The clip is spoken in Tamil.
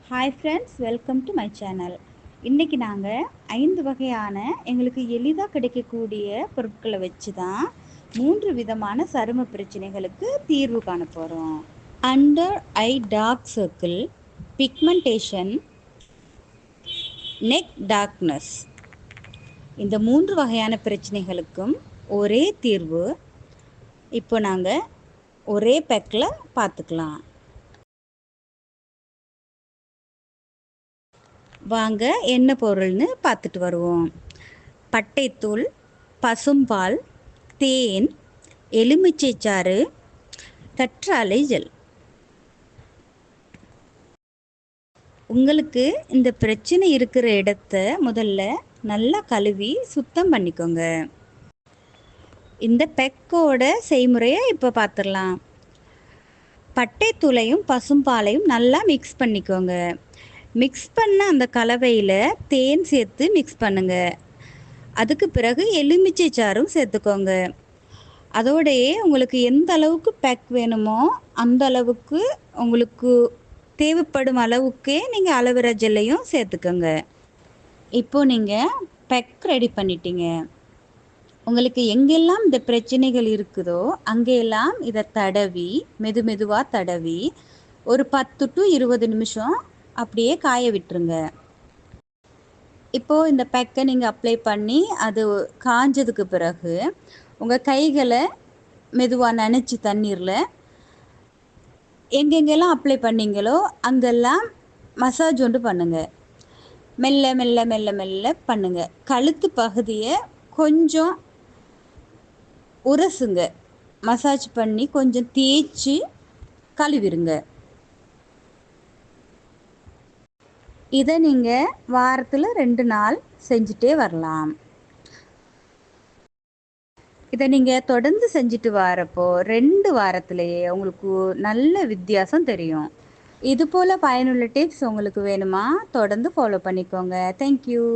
Hi friends, welcome to my channel. இன்றைக்கி நாங்கள் 5 வகையான எங்களுக்கு எளிதாக கிடைக்கக்கூடிய பொருட்களை வச்சு தான் 3 விதமான சரும பிரச்சனைகளுக்கு தீர்வு காண போகிறோம். Under eye dark circle, pigmentation, neck darkness, இந்த 3 வகையான பிரச்சனைகளுக்கும் ஒரே தீர்வு. இப்போ நாங்கள் ஒரே பேக்கில் பார்த்துக்கலாம். வாங்க என்ன பொருள்னு பார்த்துட்டு வருவோம். பட்டைத்தூள், பசும்பால், தேன், எலுமிச்சைச்சாறு, கற்றாழை ஜெல். உங்களுக்கு இந்த பிரச்சனை இருக்கிற இடத்த முதல்ல நல்லா கழுவி சுத்தம் பண்ணிக்கோங்க. இந்த பெக்கோட செய்முறையை இப்போ பார்த்துடலாம். பட்டைத்தூளையும் பசும்பாலையும் நல்லா மிக்ஸ் பண்ணிக்கோங்க. மிக்ஸ் பண்ண அந்த கலவையில் தேன் சேர்த்து மிக்ஸ் பண்ணுங்க. அதுக்கு பிறகு எலுமிச்சை சாறும் சேர்த்துக்கோங்க. அதோடையே உங்களுக்கு எந்த அளவுக்கு பேக் வேணுமோ அந்த அளவுக்கு உங்களுக்கு தேவைப்படும் அளவுக்கே நீங்கள் அலோவேரா ஜெல்லையும் சேர்த்துக்கோங்க. இப்போது நீங்கள் பேக் ரெடி பண்ணிட்டீங்க. உங்களுக்கு எங்கெல்லாம் இந்த பிரச்சனைகள் இருக்குதோ அங்கெல்லாம் இதை தடவி மெதுவாக தடவி ஒரு 10 to 20 நிமிஷம் அப்படியே காய விட்டுருங்க. இப்போது இந்த பேக்கை நீங்கள் அப்ளை பண்ணி அது காஞ்சதுக்கு பிறகு உங்கள் கைகளை மெதுவாக நனைச்சி தண்ணீரில் எங்கெங்கெல்லாம் அப்ளை பண்ணிங்களோ அங்கெல்லாம் மசாஜ் ஒன்று பண்ணுங்கள். மெல்ல மெல்ல மெல்ல மெல்ல பண்ணுங்கள். கழுத்து பகுதியை கொஞ்சம் உரசுங்க. மசாஜ் பண்ணி கொஞ்சம் தேய்ச்சி கழுவிடுங்க. இதை நீங்கள் வாரத்தில் 2 நாள் செஞ்சுட்டே வரலாம். இதை நீங்கள் தொடர்ந்து செஞ்சுட்டு வரப்போ 2 வாரத்திலேயே உங்களுக்கு நல்ல வித்தியாசம் தெரியும். இது போல் பயனுள்ள டிப்ஸ் உங்களுக்கு வேணுமா? தொடர்ந்து ஃபாலோ பண்ணிக்கோங்க. தேங்க்யூ.